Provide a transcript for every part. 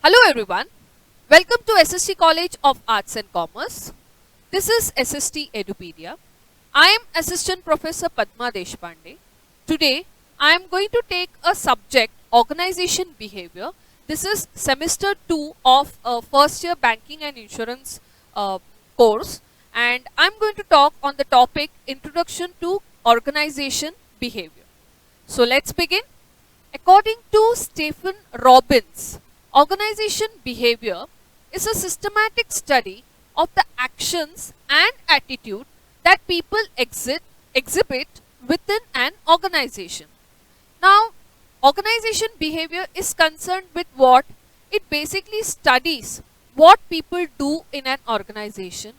Hello everyone, welcome to SST College of Arts and Commerce. This is SST Edupedia. I am Assistant Professor Padma Deshpande. Today I am going to take a subject, organization behavior. This is semester 2 of first year banking and insurance course, and I am going to talk on the topic introduction to organization behavior. So let's begin. According to Stephen Robbins, organization behavior is a systematic study of the actions and attitude that people exhibit within an organization. Now, organization behavior is concerned with what? It basically studies what people do in an organization,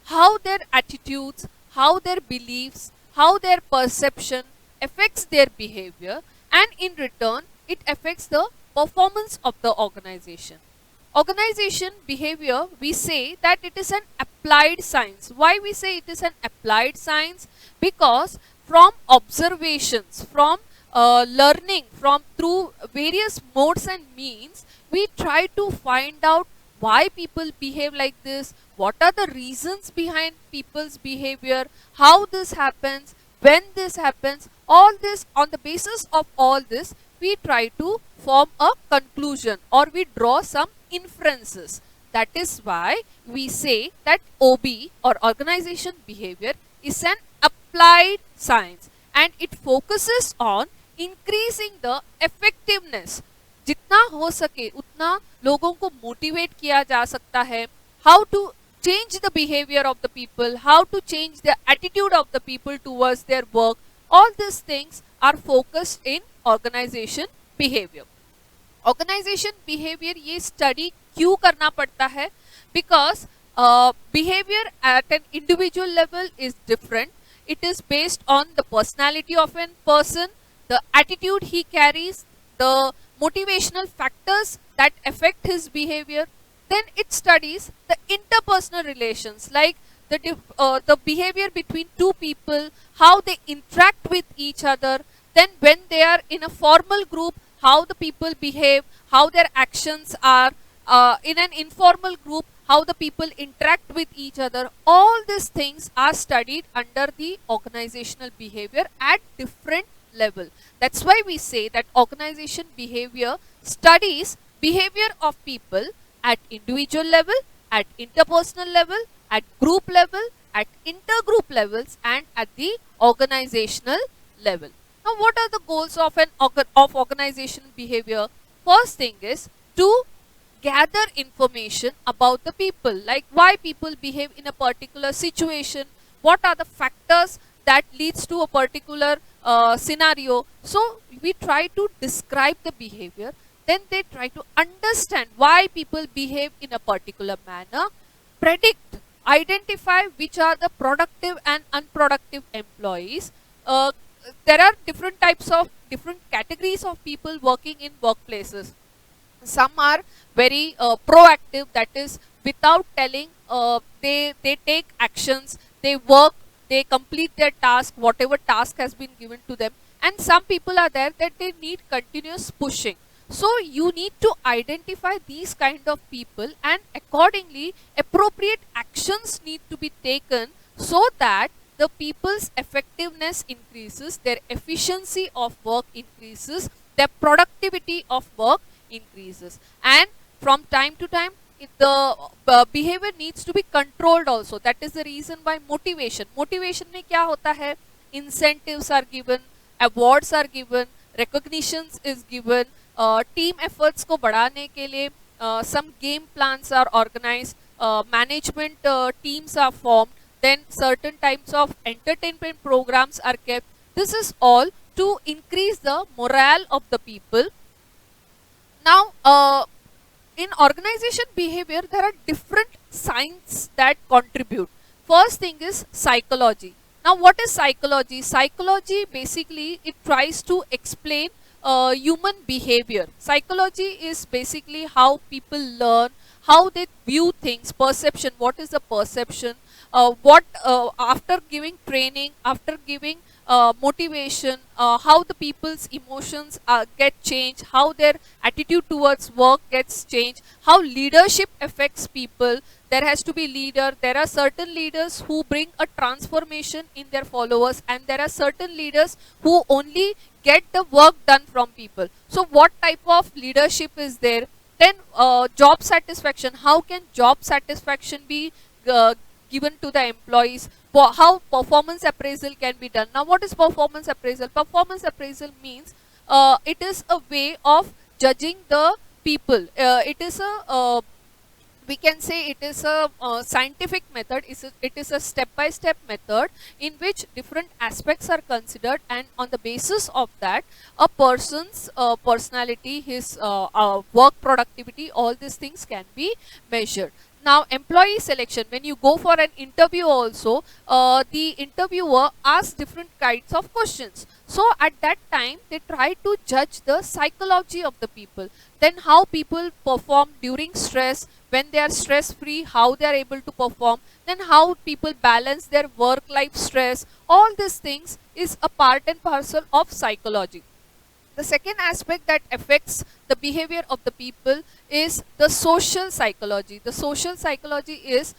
how their attitudes, how their beliefs, how their perception affects their behavior, and in return it affects the performance of the organization. Organization behavior, we say that it is an applied science. Why we say it is an applied science? Because from observations, from learning, from through various modes and means, we try to find out why people behave like this, what are the reasons behind people's behavior, how this happens, when this happens. All this, on the basis of all this, we try to form a conclusion or we draw some inferences. That is why we say that OB or organization behavior is an applied science and it focuses on increasing the effectiveness. जितना हो सके उतना लोगों को motivate किया जा सकता है. How to change the behavior of the people, how to change the attitude of the people towards their work. All these things are focused in organization behavior. Organization behavior ये study क्यों करना पड़ता है? Because behavior at an individual level is different. It is based on the personality of a person, the attitude he carries, the motivational factors that affect his behavior. Then it studies the interpersonal relations, like the behavior between two people, how they interact with each other. Then when they are in a formal group, how the people behave, how their actions are. In an informal group, how the people interact with each other. All these things are studied under the organizational behavior at different level. That's why we say that organization behavior studies behavior of people at individual level, at interpersonal level, at group level, at intergroup levels, and at the organizational level. Now, what are the goals of organizational behavior? First thing is to gather information about the people, like why people behave in a particular situation, what are the factors that leads to a particular scenario. So we try to describe the behavior, then they try to understand why people behave in a particular manner, predict, identify which are the productive and unproductive employees. There are different categories of people working in workplaces. Some are very proactive, that is without telling, they take actions, they work, they complete their task, whatever task has been given to them. And some people are there that they need continuous pushing. So you need to identify these kind of people and accordingly appropriate actions need to be taken so that the people's effectiveness increases, their efficiency of work increases, their productivity of work increases. And from time to time the behavior needs to be controlled also. That is the reason why motivation में क्या होता है? Incentives are given, awards are given, recognitions is given, team efforts को बढ़ाने के लिए some game plans are organized, management teams are formed, then certain types of entertainment programs are kept. This is all to increase the morale of the people. Now, in organization behavior, there are different science that contribute. First thing is psychology. Now, what is psychology? Psychology basically it tries to explain human behavior. Psychology is basically how people learn, how they view things, perception. What is the perception? what after giving training, after giving motivation, how the people's emotions get changed, how their attitude towards work gets changed, how leadership affects people. There has to be leader. There are certain leaders who bring a transformation in their followers, and there are certain leaders who only get the work done from people. So what type of leadership is there? Then job satisfaction. How can job satisfaction be given to the employees? How performance appraisal can be done? Now, what is performance appraisal? Performance appraisal means it is a way of judging the people. It is a we can say it is a scientific method. It is a step-by-step method in which different aspects are considered, and on the basis of that, a person's personality, his work productivity, all these things can be measured. Now, employee selection, when you go for an interview also, the interviewer asks different kinds of questions. So at that time, they try to judge the psychology of the people. Then how people perform during stress, when they are stress free, how they are able to perform. Then how people balance their work life stress. All these things is a part and parcel of psychology. The second aspect that affects the behavior of the people is the social psychology. The social psychology is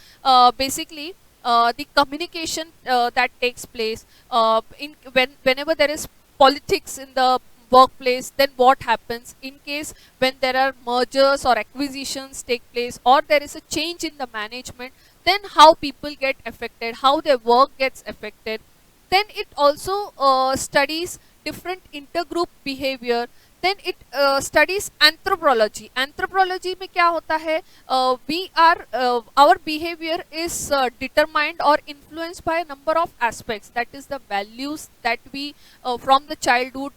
basically the communication that takes place whenever there is politics in the workplace. Then what happens in case when there are mergers or acquisitions take place, or there is a change in the management, then how people get affected, how their work gets affected. Then it also studies different intergroup behavior. Then it studies anthropology. Anthropology में क्या होता है? Our behavior is determined or influenced by a number of aspects. That is the values that we from the childhood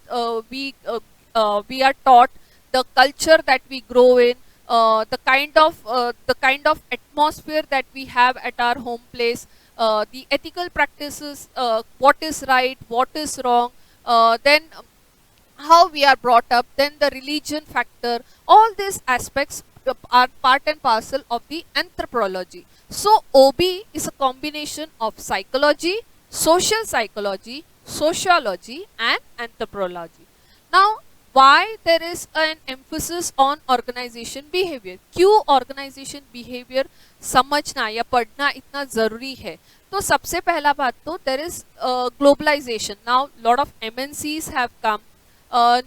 we are taught, the culture that we grow in, the kind of atmosphere that we have at our home place, the ethical practices, what is right, what is wrong, then how we are brought up, then the religion factor. All these aspects are part and parcel of the anthropology. So OB is a combination of psychology, social psychology, sociology and anthropology. Now, why there is an emphasis on organization behavior? क्यों organization behavior समझना या पढ़ना इतना ज़रूरी है? तो सबसे पहला बात तो there is globalization. Now lot of MNCs have come,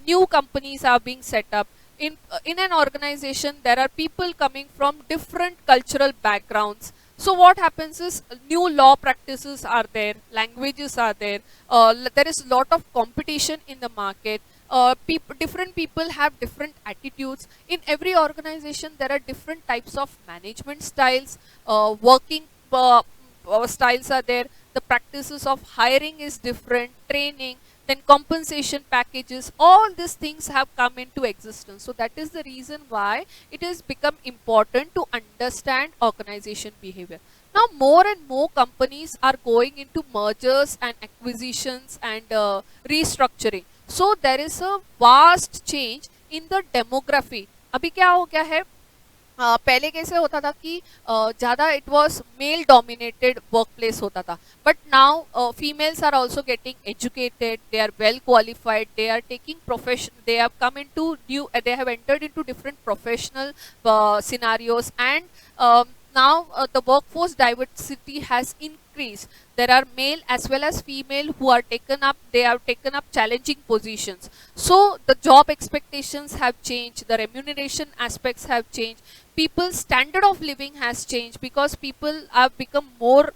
new companies are being set up. In an organization there are people coming from different cultural backgrounds. So what happens is new law practices are there, languages are there, there is a lot of competition in the market. Different people have different attitudes. In every organization there are different types of management styles, working styles are there, the practices of hiring is different, training, then compensation packages, all these things have come into existence. So that is the reason why it has become important to understand organization behavior. Now more and more companies are going into mergers and acquisitions and restructuring. So there is a vast change in the demography. अभी क्या हो गया है? पहले कैसे होता था कि ज़्यादा it was male dominated work place होता था, but now females are also getting educated, they are well qualified, they are taking profession, they have come into new, they have entered into different professional scenarios, and now the workforce diversity has increased. There are male as well as female who are taken up, they have taken up challenging positions. So the job expectations have changed, the remuneration aspects have changed, people's standard of living has changed because people have become more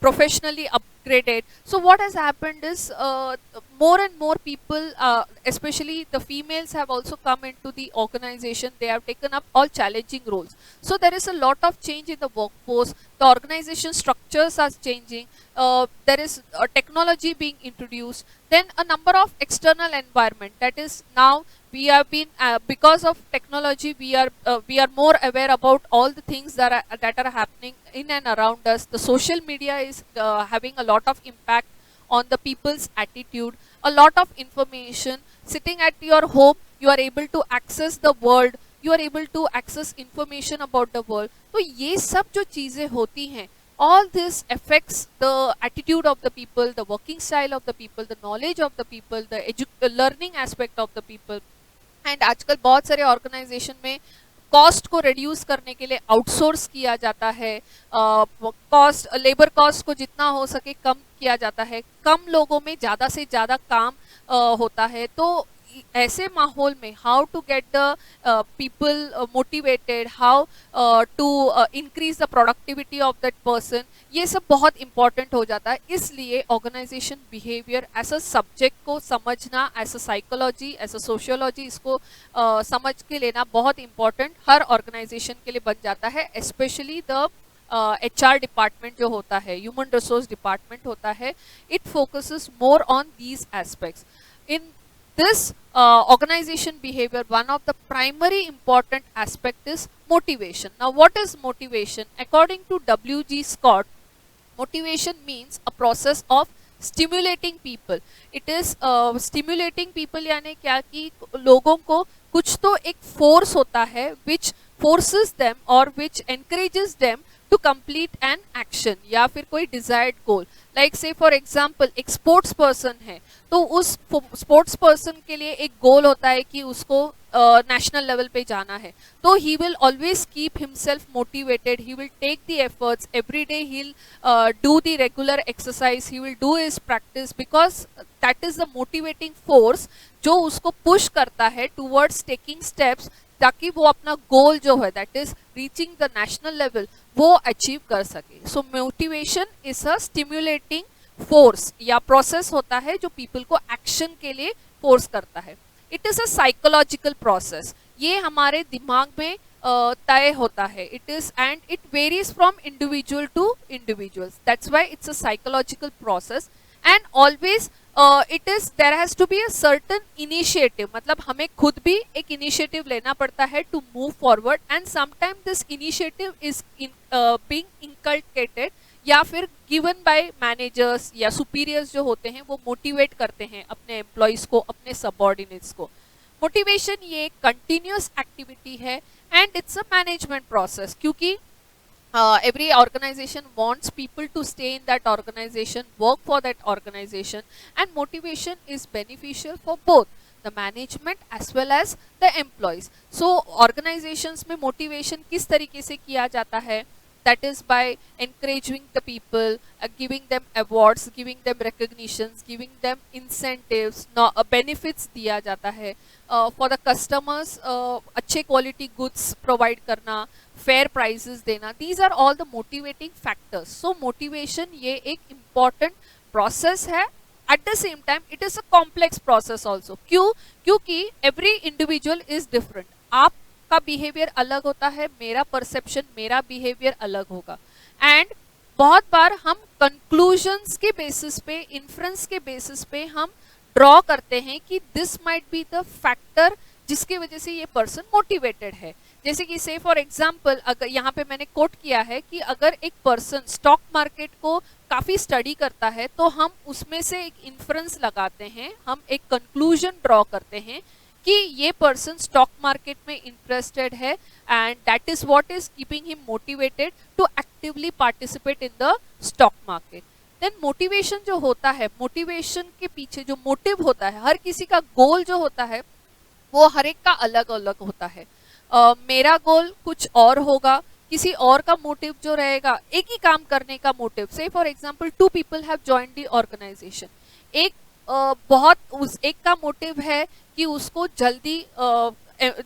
professionally upgraded. So what has happened is more and more people, especially the females, have also come into the organization. They have taken up all challenging roles. So there is a lot of change in the workforce. The organization structures are changing. There is technology being introduced. Then a number of external environment, that is now we have been because of technology we are more aware about all the things that are happening in and around us. The social media is having a lot of impact on the people's attitude. A lot of information sitting at your home, you are able to access the world, you are able to access information about the world. तो ये सब जो चीज़ें होती हैं all this affects the attitude of the people, the working style of the people, the knowledge of the people, the learning aspect of the people. And आजकल बहुत सारे ऑर्गेनाइजेशन में कॉस्ट को रिड्यूस करने के लिए आउटसोर्स किया जाता है, कॉस्ट लेबर कॉस्ट को जितना हो सके कम किया जाता है, कम लोगों में ज़्यादा से ज़्यादा काम होता है. तो ऐसे माहौल में how to get the people motivated, how to increase the productivity of that person, ये सब बहुत इंपॉर्टेंट हो जाता है. इसलिए organisation behaviour as a subject को समझना, as a psychology, as a sociology, इसको समझ के लेना बहुत इंपॉर्टेंट हर ऑर्गेनाइजेशन के लिए बन जाता है. स्पेशली द HR डिपार्टमेंट जो होता है, ह्यूमन रिसोर्स डिपार्टमेंट होता है, it focuses more on these aspects. In this organization behavior, one of the primary important aspect is motivation. Now what is motivation? According to W.G. Scott, motivation means a process of stimulating people. It is stimulating people यानी क्या कि लोगों को कुछ तो एक force होता है which forces them or which encourages them to complete an action या फिर कोई desired goal. Like say for example एक स्पोर्ट्स पर्सन है, तो उस स्पोर्ट्स पर्सन के लिए एक गोल होता है कि उसको नेशनल लेवल पे जाना है, तो he will always keep himself motivated, he will take the efforts every day, he will do the regular exercise, he will do his practice, because that is the motivating force जो उसको push करता है towards taking steps, ताकि वो अपना गोल जो है that is reaching the national level वो अचीव कर सके. सो motivation is a stimulating force या प्रोसेस होता है जो पीपल को एक्शन के लिए फोर्स करता है. It is a psychological process, ये हमारे दिमाग में तय होता है. It is and it varies from individual to individuals, that's why it's a psychological process. And always it is there has to be a certain initiative, मतलब हमें खुद भी एक इनिशिएटिव लेना पड़ता है to move forward. And sometime this initiative is being inculcated या फिर गिवन बाय मैनेजर्स या सुपीरियर्स जो होते हैं, वो मोटिवेट करते हैं अपने एम्प्लॉयज को, अपने सबऑर्डिनेट्स को. मोटिवेशन ये एक कंटिन्यूअस एक्टिविटी है and it's a management process, क्योंकि every organization wants people to stay in that organization, work for that organization, and motivation is beneficial for both the management as well as the employees. So organizations में motivation किस तरीके से किया जाता है? That is by encouraging the people, giving them awards, giving them recognitions, giving them incentives, benefits दिया जाता है. For the customers अच्छे quality goods provide करना, fair prices देना, these are all the motivating factors. So motivation ये एक important process है. At the same time it is a complex process also. क्यों? क्योंकि every individual is different. आप का बिहेवियर अलग होता है, मेरा परसेप्शन, मेरा बिहेवियर अलग होगा. एंड बहुत बार हम कंक्लूजन्स के बेसिस पे, इन्फ्रेंस के बेसिस पे हम ड्रॉ करते हैं कि this might be the factor जिसकी वजह से ये पर्सन मोटिवेटेड है. जैसे कि से फॉर एग्जांपल, अगर यहाँ पे मैंने कोट किया है कि अगर एक पर्सन स्टॉक मार्केट को काफ़ी स्टडी करता है, तो हम उसमें से एक इन्फ्रेंस लगाते हैं, हम एक कंक्लूजन ड्रॉ करते हैं कि ये पर्सन स्टॉक मार्केट में इंटरेस्टेड है and that is what is keeping him motivated to actively participate in the stock market. Then motivation जो होता है, मोटिवेशन के पीछे जो मोटिव होता है, हर किसी का गोल जो होता है वो हर एक का अलग अलग होता है. मेरा गोल कुछ और होगा, किसी और का मोटिव जो रहेगा, एक ही काम करने का motive. Say for example 2 people have joined the organisation. एक उस एक का मोटिव है कि उसको जल्दी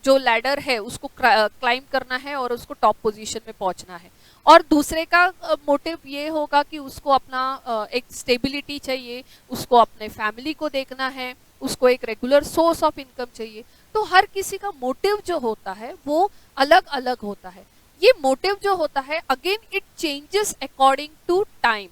जो लैडर है उसको क्लाइंब करना है और उसको टॉप पोजीशन में पहुंचना है, और दूसरे का मोटिव ये होगा कि उसको अपना एक स्टेबिलिटी चाहिए, उसको अपने फैमिली को देखना है, उसको एक रेगुलर सोर्स ऑफ इनकम चाहिए. तो हर किसी का मोटिव जो होता है वो अलग अलग होता है. ये मोटिव जो होता है again it changes according to time.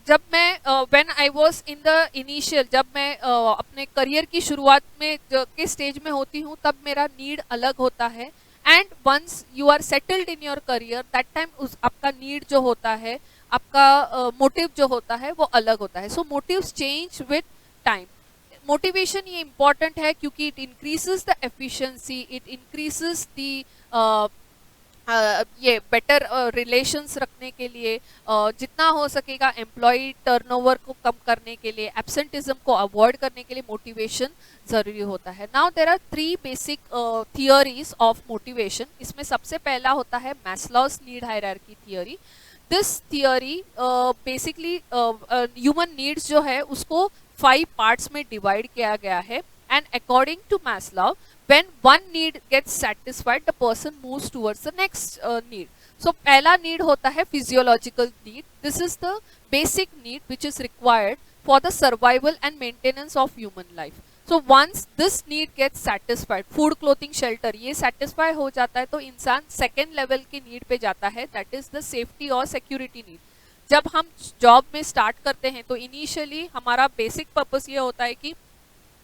जब मैं when I was in the initial, जब मैं अपने करियर की शुरुआत में के स्टेज में होती हूँ, तब मेरा नीड अलग होता है. And once you are settled in your career, that time उस आपका नीड जो होता है, आपका मोटिव जो होता है वो अलग होता है. So motives change with time. Motivation ये इम्पॉर्टेंट है क्योंकि it increases the efficiency, it increases the ये बेटर रिलेशंस रखने के लिए, जितना हो सकेगा एम्प्लॉय टर्नओवर को कम करने के लिए, एब्सेंटिज्म को अवॉइड करने के लिए मोटिवेशन ज़रूरी होता है. Now there are 3 basic theories of motivation. इसमें सबसे पहला होता है Maslow's need hierarchy theory. This theory basically human needs जो है उसको 5 पार्ट्स में डिवाइड किया गया है. And according to Maslow, when one need gets satisfied, the person moves towards the next need. So पहला need होता है physiological need. This is the basic need which is required for the survival and maintenance of human life. So once this need gets satisfied, food, clothing, shelter ये satisfy हो जाता है तो इंसान second level के need पे जाता है, that is the safety और security need. जब हम जॉब में स्टार्ट करते हैं तो इनिशियली हमारा बेसिक पर्पस ये होता है कि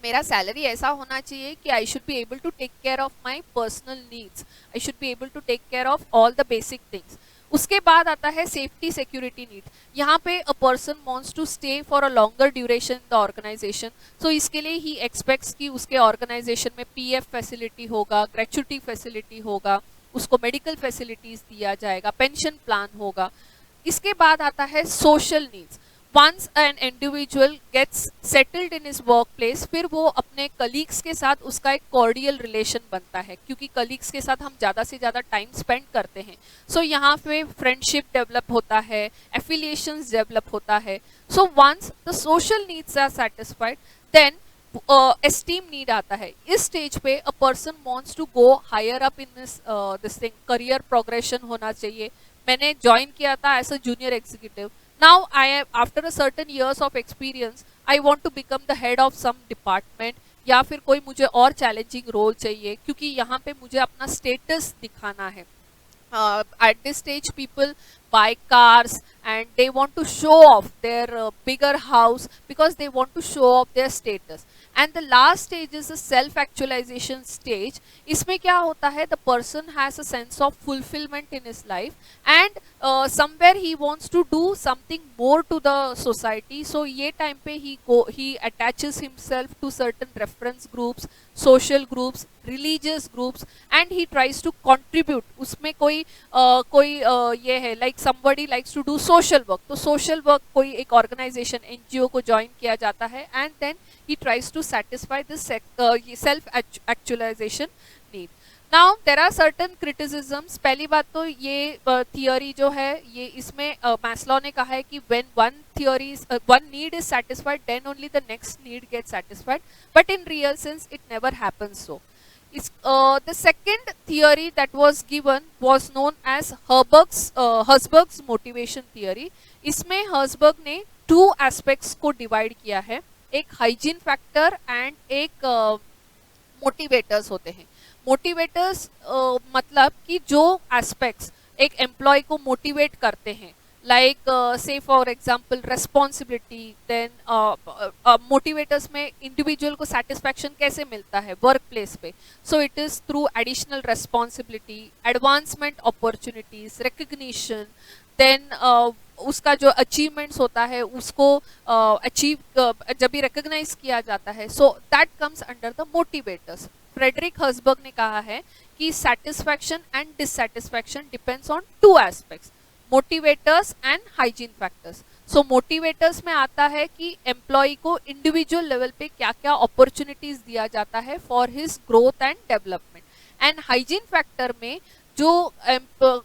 मेरा सैलरी ऐसा होना चाहिए कि I should be able to take care of my personal needs, I should be able to take care of all the basic things. उसके बाद आता है सेफ्टी सिक्योरिटी नीड. यहाँ पे a person wants to stay for a longer duration in the organisation. So इसके लिए ही expects कि उसके ऑर्गेनाइजेशन में पीएफ फैसिलिटी होगा, ग्रेचुटी फैसिलिटी होगा, उसको मेडिकल फैसिलिटीज दिया जाएगा, पेंशन प्लान होगा. इसके बाद आता है social needs. Once an individual gets settled in his workplace, फिर वो अपने कलीग्स के साथ उसका एक कॉर्डियल रिलेशन बनता है, क्योंकि कलीग्स के साथ हम ज़्यादा से ज़्यादा टाइम स्पेंड करते हैं. सो यहाँ पे फ्रेंडशिप डेवलप होता है, एफिलिएशंस डेवलप होता है. So once the social needs are satisfied, then esteem need आता है. इस स्टेज पे a person wants to go higher up in this thing, career progression होना चाहिए. मैंने ज्वाइन किया था as a junior executive. Now I am, after a certain years of experience, I want to become the head of some department, या फिर कोई मुझे और चैलेंजिंग रोल चाहिए क्योंकि यहाँ पे मुझे अपना स्टेटस दिखाना है. At this stage people buy cars and they want to show off their bigger house because they want to show off their status. And the last stage is the self actualization stage. इसमें क्या होता है, the person has a sense of fulfillment in his life and somewhere he wants to do something more to the society. So ये time पे he attaches himself to certain reference groups, social groups, religious groups, and he tries to contribute. उसमें कोई ये है, like somebody likes to do social work, तो social work कोई एक organization NGO को join किया जाता है, and then he tries to satisfy this self actualization need. Now there are certain criticisms. पहली बात तो ये theory जो है ये इसमें मैस्लो ने कहा है कि when one need is satisfied, then only the next need gets satisfied, but in real sense it never happens so. The second theory that was given was known as Herzberg's motivation theory. इसमें Herzberg ने 2 aspects को divide किया है, एक hygiene factor and एक motivators होते हैं. Motivators मतलब कि जो एस्पेक्ट्स एक एम्प्लॉय को मोटिवेट करते हैं, like say for example responsibility. Then motivators में इंडिविजुअल को सेटिस्फैक्शन कैसे मिलता है वर्क प्लेस पे. So it is through additional responsibility, advancement opportunities, recognition. Then उसका जो अचीवमेंट्स होता है उसको अचीव जब भी रिकग्नाइज किया जाता है, so that comes under the motivators. Frederick Herzberg ने कहा है कि satisfaction and dissatisfaction depends on 2 aspects, motivators and hygiene factors. So motivators में आता है कि एम्प्लॉय को इंडिविजुअल लेवल पे क्या क्या अपॉर्चुनिटीज दिया जाता है for his growth and development. And hygiene factor में जो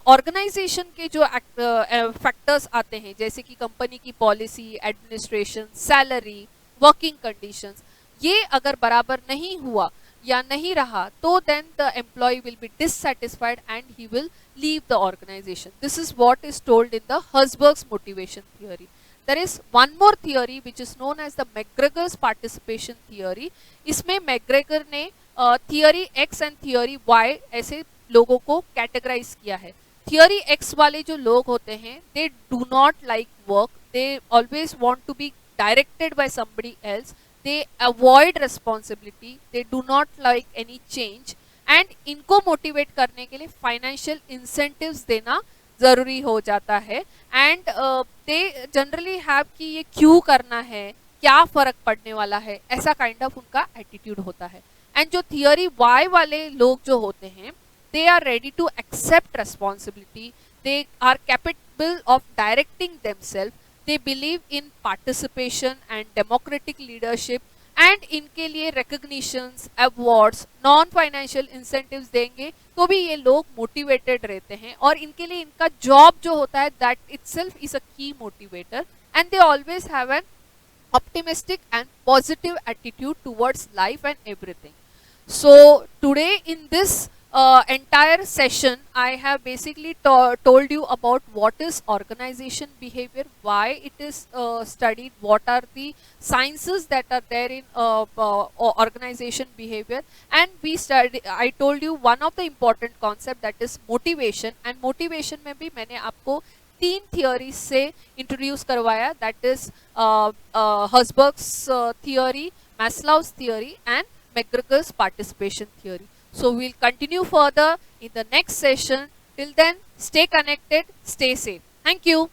ऑर्गेनाइजेशन के जो फैक्टर्स आते हैं, जैसे कि कंपनी की policy, administration, salary, working conditions, ये अगर बराबर नहीं हुआ या नहीं रहा तो then the employee will be dissatisfied and he will leave the organisation. This is what is told in the Herzberg's motivation theory. There is one more theory which is known as the McGregor's participation theory. इसमें McGregor ने theory X and theory Y ऐसे लोगों को categorise किया है. Theory X वाले जो लोग होते हैं, they do not like work, they always want to be directed by somebody else, they avoid responsibility, they do not like any change, and इनको मोटिवेट करने के लिए फाइनेंशियल इंसेंटिव्स देना ज़रूरी हो जाता है. एंड दे जनरली हैव कि ये क्यों करना है, क्या फ़र्क पड़ने वाला है, ऐसा काइंड ऑफ उनका एटीट्यूड होता है. एंड जो थियोरी वाई वाले लोग जो होते हैं they are ready to accept responsibility, they are capable of directing themselves, they believe in participation and democratic leadership, and इनके लिए recognitions, awards, non financial incentives देंगे तो भी ये लोग मोटिवेटेड रहते हैं, और इनके लिए इनका जॉब जो होता है दैट इटसेल्फ इज अ की motivator, and they always have an optimistic and positive attitude towards life and everything. So today in this entire session I have basically told you about what is organization behavior, why it is studied, what are the sciences that are there in organization behavior, and I told you one of the important concept that is motivation, and motivation में भी मैंने आपको 3 theories से introduce करवाया, that is Herzberg's theory, Maslow's theory and McGregor's participation theory. So we'll continue further in the next session. Till then, stay connected, stay safe. Thank you.